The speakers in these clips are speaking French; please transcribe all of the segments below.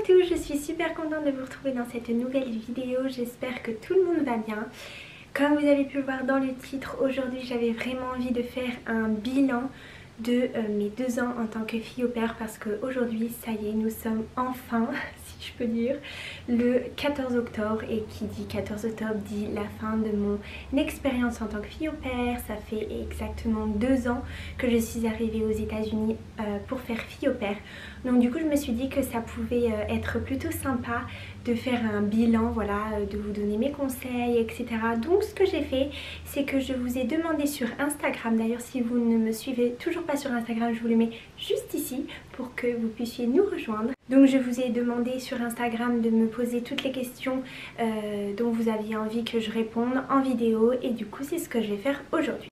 tous, je suis super contente de vous retrouver dans cette nouvelle vidéo, j'espère que tout le monde va bien. Comme vous avez pu le voir dans le titre, aujourd'hui j'avais vraiment envie de faire un bilan de mes 2 ans en tant que fille au pair parce qu'aujourd'hui, ça y est, nous sommes enfin, si je peux dire, le 14 octobre et qui dit 14 octobre dit la fin de mon expérience en tant que fille au pair. Ça fait exactement 2 ans que je suis arrivée aux États-Unis pour faire fille au pair. Donc du coup je me suis dit que ça pouvait être plutôt sympa de faire un bilan, voilà, de vous donner mes conseils, etc. Donc ce que j'ai fait, c'est que je vous ai demandé sur Instagram, d'ailleurs si vous ne me suivez toujours pas sur Instagram, je vous le mets juste ici pour que vous puissiez nous rejoindre. Donc je vous ai demandé sur Instagram de me poser toutes les questions dont vous aviez envie que je réponde en vidéo et du coup c'est ce que je vais faire aujourd'hui.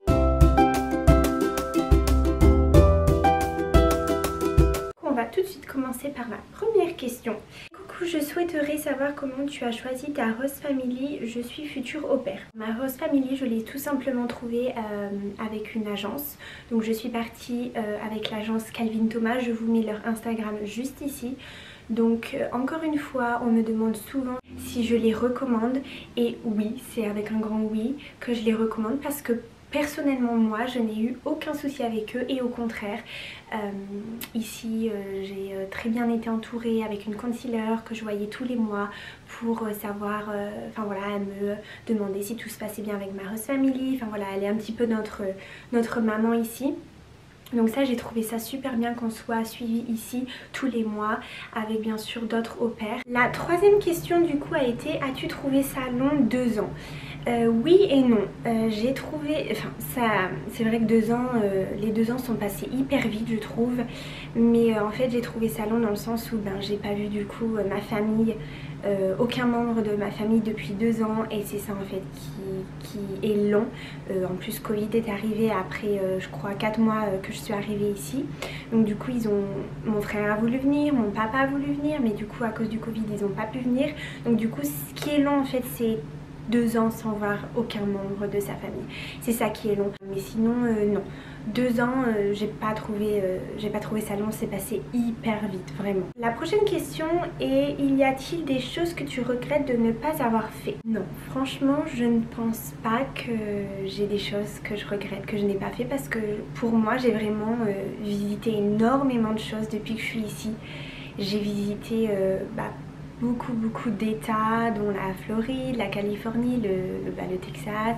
On va tout de suite commencer par ma première question. Coucou, je souhaiterais savoir comment tu as choisi ta host family. Je suis future au pair. Ma host family, je l'ai tout simplement trouvée avec une agence. Donc je suis partie avec l'agence Calvin Thomas. Je vous mets leur Instagram juste ici. Donc encore une fois, on me demande souvent si je les recommande. Et oui, c'est avec un grand oui que je les recommande parce que personnellement moi je n'ai eu aucun souci avec eux et au contraire ici j'ai très bien été entourée avec une concealer que je voyais tous les mois pour savoir, enfin voilà, elle me demandait si tout se passait bien avec ma host family, enfin voilà, elle est un petit peu notre maman ici. Donc ça, j'ai trouvé ça super bien qu'on soit suivi ici tous les mois avec bien sûr d'autres au pair. La troisième question du coup a été: as-tu trouvé ça long 2 ans? Oui et non. J'ai trouvé, enfin ça, c'est vrai que 2 ans, les 2 ans sont passés hyper vite je trouve. Mais en fait j'ai trouvé ça long dans le sens où j'ai pas vu du coup ma famille, aucun membre de ma famille depuis 2 ans et c'est ça en fait qui est long. En plus Covid est arrivé après je crois 4 mois que je suis arrivée ici. Donc du coup mon frère a voulu venir, mon papa a voulu venir mais du coup à cause du Covid ils n'ont pas pu venir. Donc du coup ce qui est long en fait c'est 2 ans sans voir aucun membre de sa famille. C'est ça qui est long. Mais sinon non. 2 ans j'ai pas trouvé ça long, c'est passé hyper vite vraiment. La prochaine question est: y a-t-il des choses que tu regrettes de ne pas avoir fait? Non, franchement je ne pense pas que j'ai des choses que je regrette que je n'ai pas fait parce que pour moi j'ai vraiment visité énormément de choses depuis que je suis ici. J'ai visité beaucoup d'états dont la Floride, la Californie, le Texas.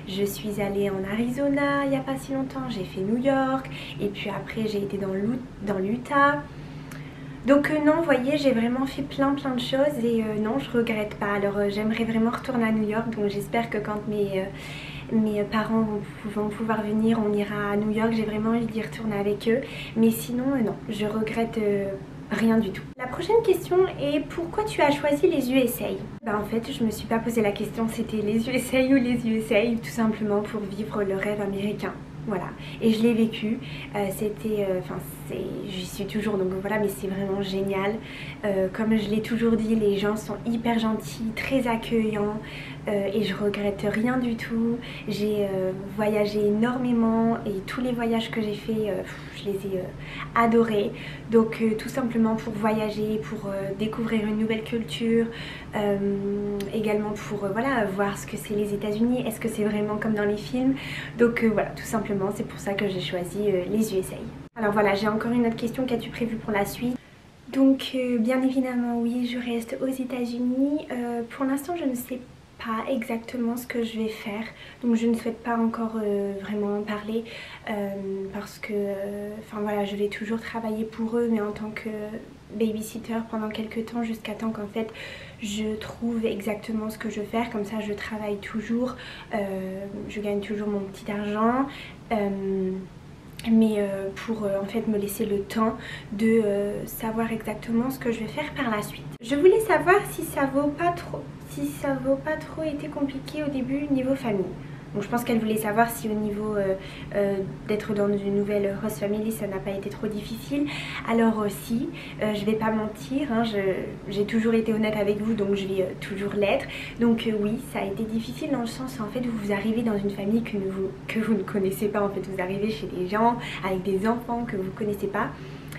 Je suis allée en Arizona il n'y a pas si longtemps, j'ai fait New York et puis après j'ai été dans l'Utah. Donc non, vous voyez, j'ai vraiment fait plein de choses et non, je regrette pas. Alors j'aimerais vraiment retourner à New York, donc j'espère que quand mes parents vont pouvoir venir, on ira à New York. J'ai vraiment envie d'y retourner avec eux, mais sinon non, je regrette rien du tout. La prochaine question est: pourquoi tu as choisi les USA? En fait je me suis pas posé la question, c'était les USA ou les USA, tout simplement pour vivre le rêve américain. Voilà, et je l'ai vécu, j'y suis toujours donc voilà, mais c'est vraiment génial. Comme je l'ai toujours dit, les gens sont hyper gentils, très accueillants et je regrette rien du tout. J'ai voyagé énormément et tous les voyages que j'ai fait, je les ai adorés. Donc tout simplement pour voyager, pour découvrir une nouvelle culture, également pour voilà, voir ce que c'est les États-Unis, est-ce que c'est vraiment comme dans les films. Donc voilà, tout simplement c'est pour ça que j'ai choisi les USA. Alors voilà, j'ai encore une autre question: qu'as-tu prévu pour la suite? Donc bien évidemment oui, je reste aux États-Unis. Pour l'instant je ne sais pas exactement ce que je vais faire, donc je ne souhaite pas encore vraiment en parler parce que enfin voilà, je vais toujours travailler pour eux mais en tant que babysitter pendant quelques temps jusqu'à temps qu'en fait je trouve exactement ce que je veux faire. Comme ça je travaille toujours, je gagne toujours mon petit argent mais pour en fait me laisser le temps de savoir exactement ce que je vais faire par la suite. Je voulais savoir si ça vaut pas trop été compliqué au début niveau famille. Donc je pense qu'elle voulait savoir si au niveau d'être dans une nouvelle host family ça n'a pas été trop difficile. Alors si, je vais pas mentir, hein, j'ai toujours été honnête avec vous donc je vais toujours l'être. Donc oui, ça a été difficile dans le sens où en fait vous arrivez dans une famille que vous ne connaissez pas. En fait vous arrivez chez des gens avec des enfants que vous connaissez pas.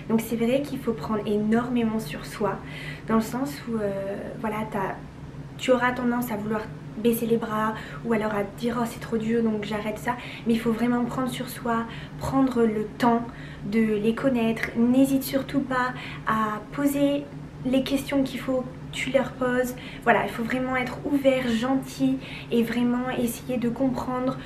Donc c'est vrai qu'il faut prendre énormément sur soi, dans le sens où voilà, tu auras tendance à vouloir baisser les bras ou alors à te dire oh c'est trop dur donc j'arrête ça, mais il faut vraiment prendre sur soi, prendre le temps de les connaître. N'hésite surtout pas à poser les questions qu'il faut, tu leur poses. Voilà, il faut vraiment être ouvert, gentil et vraiment essayer de comprendre.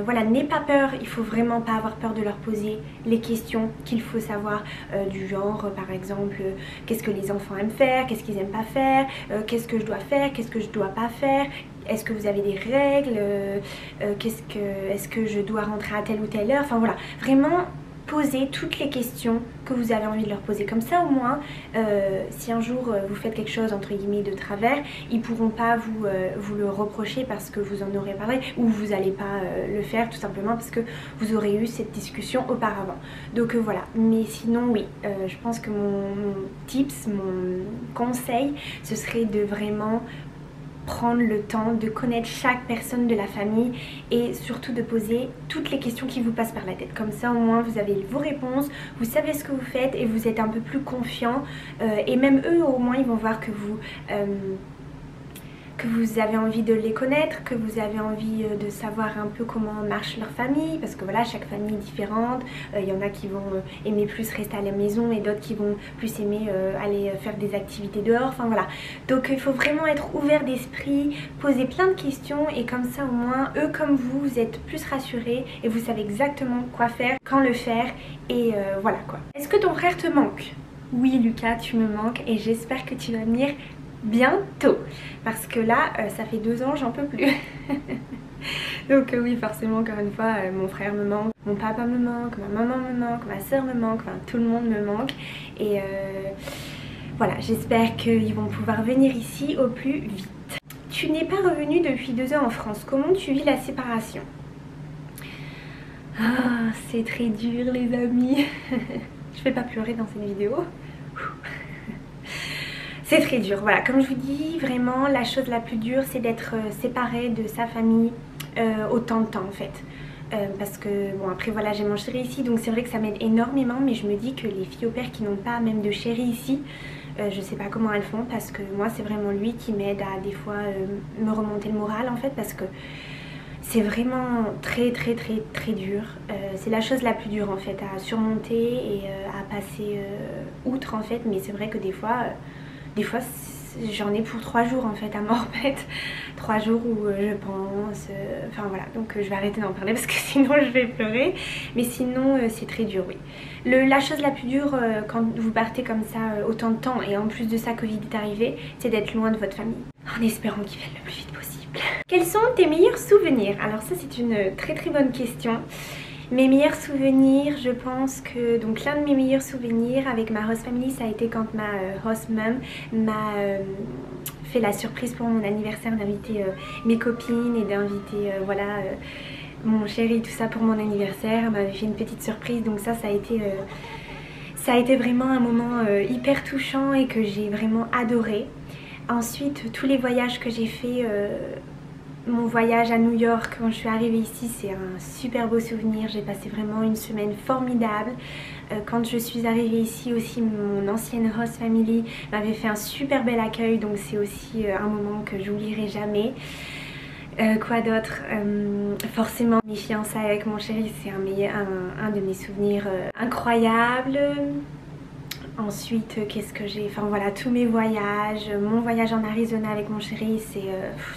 Voilà, n'aie pas peur, il faut vraiment pas avoir peur de leur poser les questions qu'il faut savoir, du genre par exemple qu'est-ce que les enfants aiment faire, qu'est-ce qu'ils aiment pas faire, qu'est-ce que je dois faire, qu'est-ce que je dois pas faire, est-ce que vous avez des règles, est-ce que je dois rentrer à telle ou telle heure, enfin voilà, vraiment poser toutes les questions que vous avez envie de leur poser. Comme ça au moins, si un jour vous faites quelque chose entre guillemets de travers, ils pourront pas vous le reprocher parce que vous en aurez parlé, ou vous n'allez pas le faire tout simplement parce que vous aurez eu cette discussion auparavant. Donc voilà, mais sinon oui, je pense que mon tips, mon conseil, ce serait de vraiment prendre le temps de connaître chaque personne de la famille et surtout de poser toutes les questions qui vous passent par la tête. Comme ça au moins vous avez vos réponses, vous savez ce que vous faites et vous êtes un peu plus confiant, et même eux au moins ils vont voir que vous avez envie de les connaître, que vous avez envie de savoir un peu comment marche leur famille, parce que voilà, chaque famille est différente. Il y en a qui vont aimer plus rester à la maison et d'autres qui vont plus aimer aller faire des activités dehors, enfin voilà. Donc il faut vraiment être ouvert d'esprit, poser plein de questions et comme ça au moins, eux comme vous êtes plus rassurés et vous savez exactement quoi faire, quand le faire et voilà quoi. Est-ce que ton frère te manque? Oui Lucas, tu me manques et j'espère que tu vas venir bientôt parce que là ça fait 2 ans, j'en peux plus. Donc oui, forcément encore une fois mon frère me manque, mon papa me manque, ma maman me manque, ma soeur me manque, enfin tout le monde me manque et voilà, j'espère qu'ils vont pouvoir venir ici au plus vite. Tu n'es pas revenu depuis 2 ans en France, comment tu vis la séparation? Ah, c'est très dur les amis. Je vais pas pleurer dans cette vidéo. C'est très dur, voilà, comme je vous dis, vraiment la chose la plus dure c'est d'être séparé de sa famille autant de temps en fait. Parce que bon après voilà, j'ai mon chéri ici donc c'est vrai que ça m'aide énormément, mais je me dis que les filles au père qui n'ont pas même de chéri ici, je sais pas comment elles font, parce que moi c'est vraiment lui qui m'aide à des fois me remonter le moral en fait, parce que c'est vraiment très dur. C'est la chose la plus dure en fait à surmonter et à passer outre en fait, mais c'est vrai que des fois j'en ai pour 3 jours en fait à m'en remettre. 3 jours où je pense, enfin voilà, donc je vais arrêter d'en parler parce que sinon je vais pleurer. Mais sinon c'est très dur, oui. La chose la plus dure quand vous partez comme ça autant de temps, et en plus de ça Covid est arrivé, c'est d'être loin de votre famille. En espérant qu'ils viennent le plus vite possible. Quels sont tes meilleurs souvenirs? Alors ça c'est une très bonne question. Mes meilleurs souvenirs, je pense que donc l'un de mes meilleurs souvenirs avec ma host family, ça a été quand ma host mom m'a fait la surprise pour mon anniversaire d'inviter mes copines et d'inviter voilà mon chéri, tout ça pour mon anniversaire. Elle m'avait fait une petite surprise, donc ça a été vraiment un moment hyper touchant et que j'ai vraiment adoré. Ensuite, tous les voyages que j'ai fait, mon voyage à New York quand je suis arrivée ici, c'est un super beau souvenir. J'ai passé vraiment une semaine formidable. Quand je suis arrivée ici aussi, mon ancienne host family m'avait fait un super bel accueil, donc c'est aussi un moment que j'oublierai jamais. Quoi d'autre, forcément mes fiançailles avec mon chéri, c'est un de mes souvenirs incroyables. Ensuite, qu'est-ce que j'ai... Enfin voilà, tous mes voyages, mon voyage en Arizona avec mon chéri,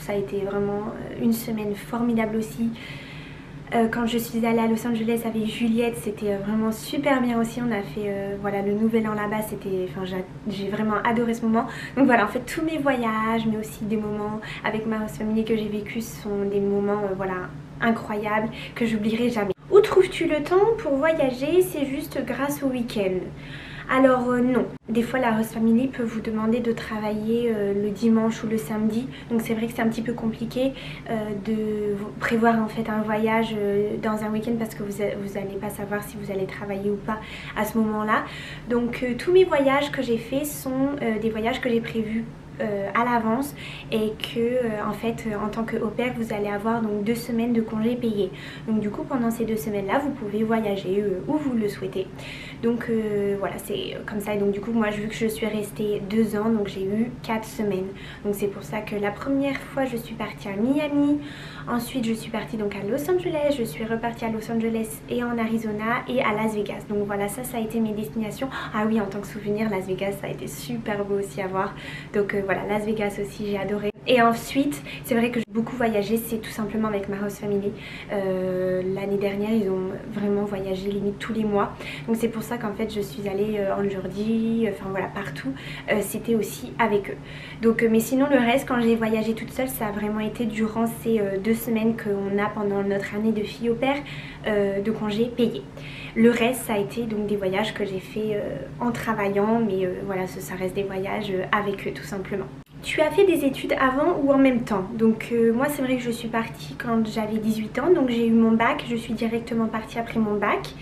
ça a été vraiment une semaine formidable aussi. Quand je suis allée à Los Angeles avec Juliette, c'était vraiment super bien aussi. On a fait voilà, le nouvel an là-bas, enfin, j'ai vraiment adoré ce moment. Donc voilà, en fait tous mes voyages, mais aussi des moments avec ma host family que j'ai vécu, sont des moments voilà, incroyables que j'oublierai jamais. Où trouves-tu le temps pour voyager? C'est juste grâce au week-end? Alors non, Des fois la host family peut vous demander de travailler le dimanche ou le samedi, donc c'est vrai que c'est un petit peu compliqué de prévoir en fait un voyage dans un week-end parce que vous n'allez pas savoir si vous allez travailler ou pas à ce moment-là. Donc tous mes voyages que j'ai faits sont des voyages que j'ai prévus à l'avance et que en fait en tant que au pair vous allez avoir donc 2 semaines de congés payés. Donc du coup pendant ces 2 semaines là vous pouvez voyager où vous le souhaitez. Donc voilà, c'est comme ça. Et donc du coup moi vu que je suis restée 2 ans, donc j'ai eu 4 semaines. Donc c'est pour ça que la première fois je suis partie à Miami, ensuite je suis partie donc à Los Angeles, je suis repartie à Los Angeles et en Arizona et à Las Vegas. Donc voilà, ça a été mes destinations. Ah oui, en tant que souvenir, Las Vegas ça a été super beau aussi à voir. Donc voilà, Las Vegas aussi j'ai adoré. Et ensuite c'est vrai que j'ai beaucoup voyagé, c'est tout simplement avec ma host family. L'année dernière ils ont vraiment voyagé limite tous les mois. Donc c'est pour ça qu'en fait je suis allée en Géorgie, enfin voilà partout, c'était aussi avec eux. Donc mais sinon le reste quand j'ai voyagé toute seule ça a vraiment été durant ces 2 semaines qu'on a pendant notre année de fille au pair de congés payés. Le reste ça a été donc des voyages que j'ai fait en travaillant, mais voilà ça reste des voyages avec eux tout simplement. Tu as fait des études avant ou en même temps? Donc moi c'est vrai que je suis partie quand j'avais 18 ans, donc j'ai eu mon bac, je suis directement partie après mon bac.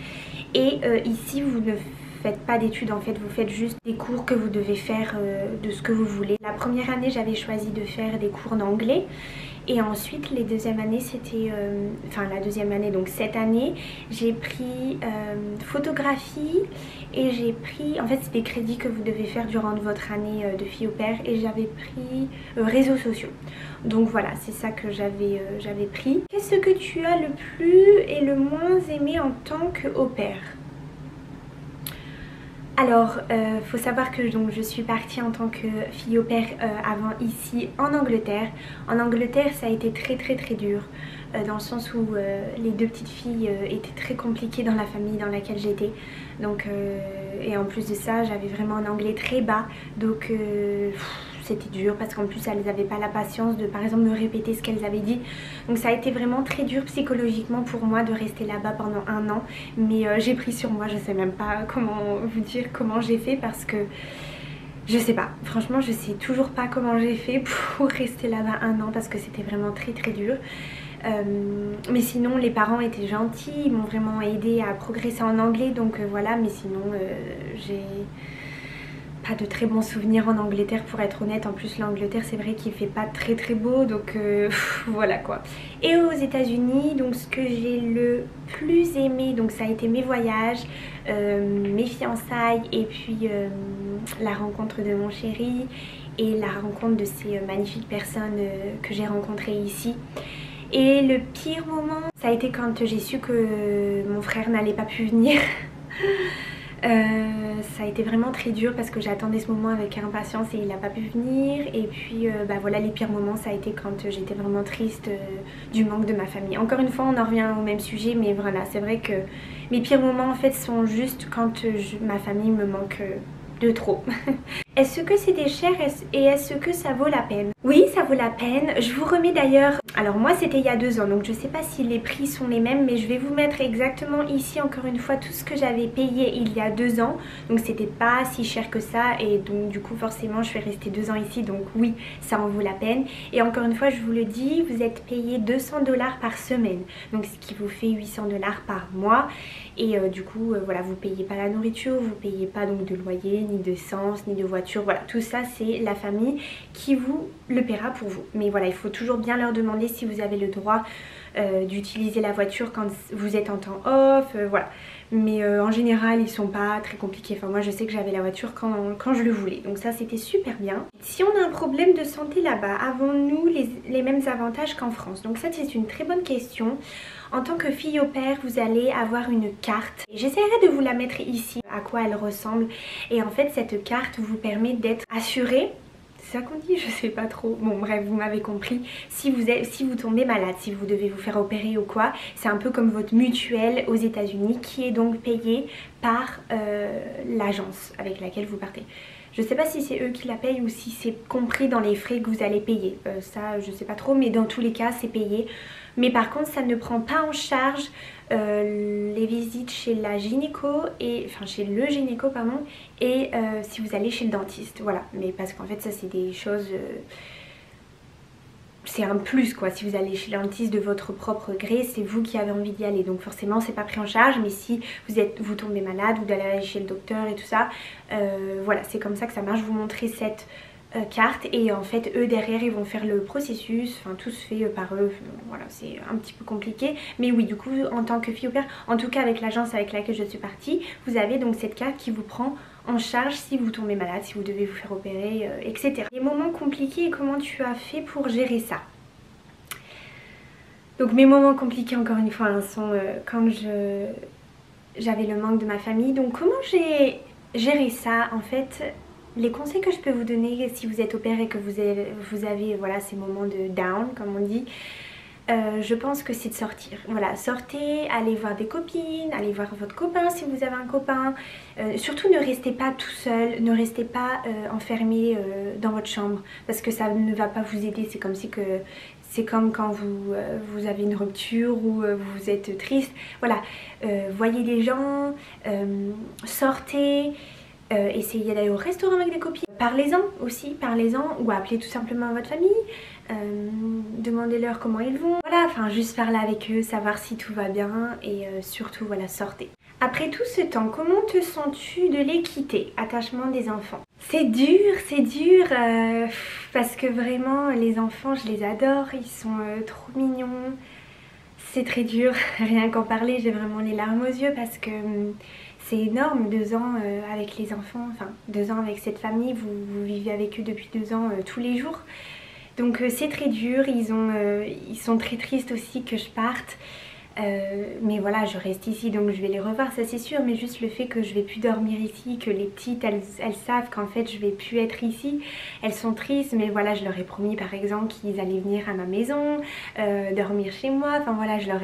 Et ici vous ne faites pas d'études en fait, vous faites juste des cours que vous devez faire de ce que vous voulez. La première année j'avais choisi de faire des cours d'anglais. Et ensuite les deuxièmes années c'était, enfin la deuxième année donc cette année j'ai pris photographie et j'ai pris, en fait c'est des crédits que vous devez faire durant votre année de fille au pair, et j'avais pris réseaux sociaux. Donc voilà, c'est ça que j'avais pris. Qu'est-ce que tu as le plus et le moins aimé en tant que au pair? Alors, faut savoir que donc, je suis partie en tant que fille au pair avant ici en Angleterre. En Angleterre, ça a été très dur dans le sens où les 2 petites filles étaient très compliquées dans la famille dans laquelle j'étais. Donc, et en plus de ça, j'avais vraiment un anglais très bas. Donc, c'était dur parce qu'en plus elles n'avaient pas la patience de par exemple me répéter ce qu'elles avaient dit. Donc ça a été vraiment très dur psychologiquement pour moi de rester là-bas pendant 1 an. Mais j'ai pris sur moi, je sais même pas comment vous dire comment j'ai fait parce que je sais pas, franchement je sais toujours pas comment j'ai fait pour rester là-bas 1 an parce que c'était vraiment très dur. Mais sinon les parents étaient gentils, ils m'ont vraiment aidé à progresser en anglais, donc voilà. Mais sinon j'ai pas de très bons souvenirs en Angleterre pour être honnête. En plus l'Angleterre c'est vrai qu'il fait pas très beau, donc voilà quoi. Et aux États-Unis, donc ce que j'ai le plus aimé donc ça a été mes voyages, mes fiançailles et puis la rencontre de mon chéri et la rencontre de ces magnifiques personnes que j'ai rencontrées ici. Et le pire moment ça a été quand j'ai su que mon frère n'allait pas pu venir. Ça a été vraiment très dur parce que j'attendais ce moment avec impatience et il n'a pas pu venir. Et puis bah voilà, les pires moments ça a été quand j'étais vraiment triste du manque de ma famille. Encore une fois on en revient au même sujet, mais voilà, c'est vrai que mes pires moments en fait sont juste quand ma famille me manque de trop. Est-ce que c'était cher et est-ce que ça vaut la peine? Oui, ça vaut la peine. Je vous remets d'ailleurs, alors moi c'était il y a 2 ans, donc je sais pas si les prix sont les mêmes, mais je vais vous mettre exactement ici encore une fois tout ce que j'avais payé il y a 2 ans. Donc c'était pas si cher que ça, et donc du coup forcément je suis restée 2 ans ici, donc oui ça en vaut la peine. Et encore une fois je vous le dis, vous êtes payé 200 $ par semaine, donc ce qui vous fait 800 $ par mois. Et du coup voilà, vous payez pas la nourriture, vous payez pas donc de loyer, ni d'essence, ni de voiture, voilà, tout ça c'est la famille qui vous le paiera pour vous. Mais voilà, il faut toujours bien leur demander si vous avez le droit d'utiliser la voiture quand vous êtes en temps off, voilà. Mais en général ils sont pas très compliqués. Enfin moi je sais que j'avais la voiture quand je le voulais, donc ça c'était super bien. Si on a un problème de santé là-bas, avons-nous les mêmes avantages qu'en France? Donc ça c'est une très bonne question. En tant que fille au pair, vous allez avoir une carte. J'essaierai de vous la mettre ici, à quoi elle ressemble. Et en fait, cette carte vous permet d'être assuré. C'est ça qu'on dit? Je sais pas trop. Bon bref, vous m'avez compris. Si vous tombez malade, si vous devez vous faire opérer ou quoi, c'est un peu comme votre mutuelle aux États-Unis qui est donc payée par l'agence avec laquelle vous partez. Je sais pas si c'est eux qui la payent ou si c'est compris dans les frais que vous allez payer. Ça je sais pas trop, mais dans tous les cas c'est payé. Mais par contre ça ne prend pas en charge les visites chez la gynéco et enfin chez le gynéco pardon, et si vous allez chez le dentiste. Voilà, mais parce qu'en fait ça c'est des choses... c'est un plus quoi, si vous allez chez le dentiste de votre propre gré, c'est vous qui avez envie d'y aller, donc forcément c'est pas pris en charge. Mais si vous tombez malade, vous allez aller chez le docteur et tout ça, voilà, c'est comme ça que ça marche. Vous montrez cette carte et en fait eux derrière ils vont faire le processus, enfin tout se fait par eux, voilà, c'est un petit peu compliqué. Mais oui, du coup en tant que fille au père, en tout cas avec l'agence avec laquelle je suis partie, vous avez donc cette carte qui vous prend en charge si vous tombez malade, si vous devez vous faire opérer, etc. Les moments compliqués, comment tu as fait pour gérer ça? Donc mes moments compliqués encore une fois sont quand j'avais le manque de ma famille. Donc comment j'ai géré ça? En fait, les conseils que je peux vous donner si vous êtes au pair et que vous avez voilà, ces moments de down comme on dit, je pense que c'est de sortir. Voilà, sortez, allez voir des copines, allez voir votre copain si vous avez un copain. Surtout ne restez pas tout seul, ne restez pas enfermé dans votre chambre parce que ça ne va pas vous aider. C'est comme quand vous avez une rupture ou vous êtes triste. Voilà, voyez des gens, sortez. Essayez d'aller au restaurant avec des copines. Parlez-en aussi, parlez-en ou appelez tout simplement votre famille. Demandez-leur comment ils vont. Voilà, enfin juste parler avec eux, savoir si tout va bien et surtout voilà, sortez. Après tout ce temps, comment te sens-tu de l'équité, attachement des enfants? C'est dur parce que vraiment les enfants je les adore, ils sont trop mignons. C'est très dur, rien qu'en parler j'ai vraiment les larmes aux yeux parce que c'est énorme, 2 ans avec les enfants, enfin 2 ans avec cette famille, vous vivez avec eux depuis 2 ans tous les jours. Donc c'est très dur, ils sont très tristes aussi que je parte. Mais voilà, je reste ici donc je vais les revoir, ça c'est sûr, mais juste le fait que je vais plus dormir ici, que les petites elles savent qu'en fait je vais plus être ici, elles sont tristes, mais voilà, je leur ai promis par exemple qu'ils allaient venir à ma maison, dormir chez moi, enfin voilà, je leur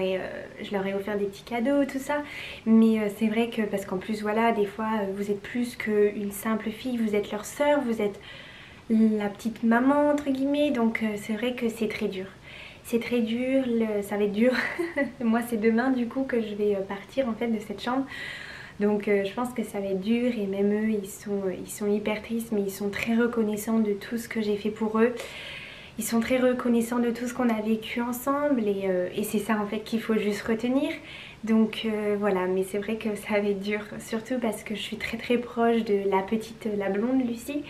ai offert des petits cadeaux, tout ça. Mais c'est vrai que parce qu'en plus voilà, des fois vous êtes plus qu'une simple fille, vous êtes leur sœur, vous êtes la petite maman entre guillemets, donc c'est vrai que c'est très dur. C'est très dur, ça va être dur. Moi c'est demain du coup que je vais partir en fait de cette chambre. Donc je pense que ça va être dur et même eux ils sont hyper tristes, mais ils sont très reconnaissants de tout ce que j'ai fait pour eux. Ils sont très reconnaissants de tout ce qu'on a vécu ensemble et c'est ça en fait qu'il faut juste retenir. Donc voilà, mais c'est vrai que ça va être dur, surtout parce que je suis très proche de la petite, la blonde Lucie.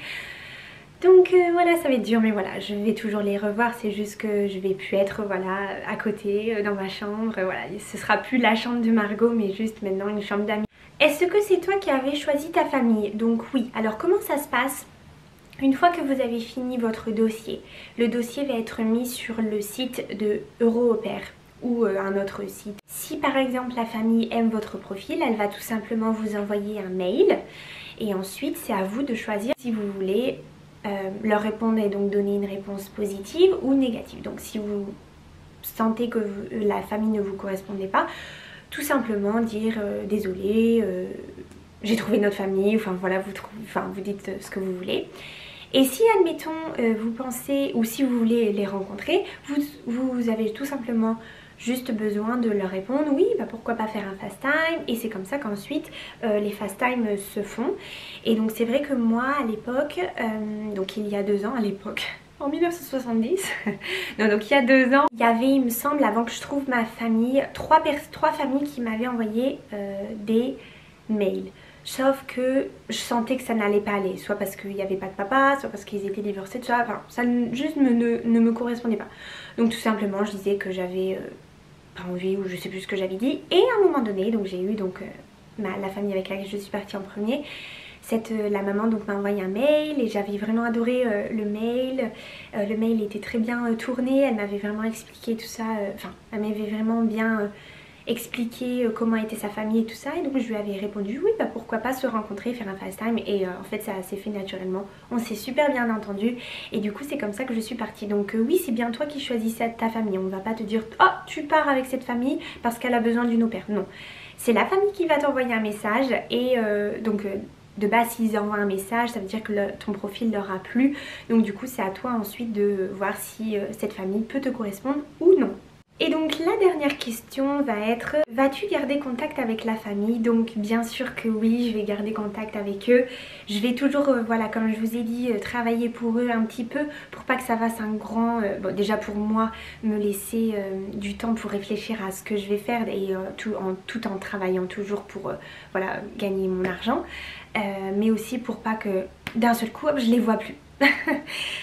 Donc voilà, ça va être dur, mais voilà, je vais toujours les revoir, c'est juste que je vais plus être voilà, à côté, dans ma chambre, voilà, ce sera plus la chambre de Margot, mais juste maintenant une chambre d'amis. Est-ce que c'est toi qui avais choisi ta famille? Donc oui, alors comment ça se passe? Une fois que vous avez fini votre dossier, le dossier va être mis sur le site de Euro-Au-Pair ou un autre site. Si par exemple la famille aime votre profil, elle va tout simplement vous envoyer un mail et ensuite c'est à vous de choisir si vous voulez leur répondre et donc donner une réponse positive ou négative. Donc si vous sentez que la famille ne vous correspondait pas, tout simplement dire désolé, j'ai trouvé notre famille, enfin voilà, vous dites ce que vous voulez. Et si admettons vous pensez ou si vous voulez les rencontrer, vous avez tout simplement juste besoin de leur répondre oui, bah pourquoi pas faire un fast time, et c'est comme ça qu'ensuite les fast time se font. Et donc c'est vrai que moi à l'époque, donc il y a 2 ans à l'époque, en 1970, non, donc il y a 2 ans, il y avait il me semble avant que je trouve ma famille, 3 familles qui m'avaient envoyé des mails. Sauf que je sentais que ça n'allait pas aller, soit parce qu'il n'y avait pas de papa, soit parce qu'ils étaient divorcés, soit, enfin, ça juste ne me correspondait pas. Donc tout simplement je disais que j'avais pas envie ou je sais plus ce que j'avais dit. Et à un moment donné, donc j'ai eu donc la famille avec laquelle je suis partie en premier. La maman donc m'a envoyé un mail et j'avais vraiment adoré le mail. Le mail était très bien tourné, elle m'avait vraiment expliqué tout ça, enfin elle m'avait vraiment bien expliqué comment était sa famille et tout ça, et donc je lui avais répondu oui bah pourquoi pas se rencontrer, faire un FaceTime, et en fait ça s'est fait naturellement, on s'est super bien entendu et du coup c'est comme ça que je suis partie. Donc oui, c'est bien toi qui choisis ta famille, on va pas te dire oh tu pars avec cette famille parce qu'elle a besoin d'une au pair, non, c'est la famille qui va t'envoyer un message et donc de base s'ils envoient un message, ça veut dire que ton profil leur a plu. Donc du coup c'est à toi ensuite de voir si cette famille peut te correspondre ou non. Et donc la dernière question va être, vas-tu garder contact avec la famille? Donc bien sûr que oui, je vais garder contact avec eux. Je vais toujours, voilà, comme je vous ai dit, travailler pour eux un petit peu pour pas que ça fasse un grand... bon, déjà pour moi, me laisser du temps pour réfléchir à ce que je vais faire et tout en travaillant toujours pour voilà, gagner mon argent. Mais aussi pour pas que d'un seul coup, hop, je les vois plus.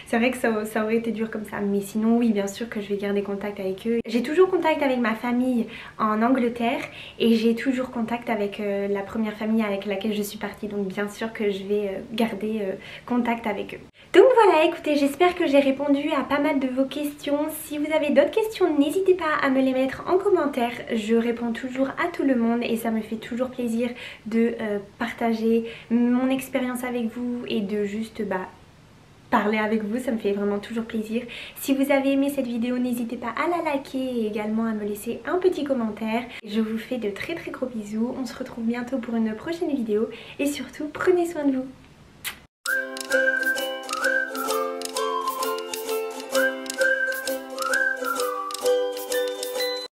C'est vrai que ça aurait été dur comme ça, mais sinon oui, bien sûr que je vais garder contact avec eux. J'ai toujours contact avec ma famille en Angleterre et j'ai toujours contact avec la première famille avec laquelle je suis partie, donc bien sûr que je vais garder contact avec eux. Donc voilà, écoutez, j'espère que j'ai répondu à pas mal de vos questions. Si vous avez d'autres questions, n'hésitez pas à me les mettre en commentaire. Je réponds toujours à tout le monde et ça me fait toujours plaisir de partager mon expérience avec vous et de juste parler avec vous, ça me fait vraiment toujours plaisir. Si vous avez aimé cette vidéo, n'hésitez pas à la liker et également à me laisser un petit commentaire. Je vous fais de très gros bisous, on se retrouve bientôt pour une prochaine vidéo et surtout prenez soin de vous.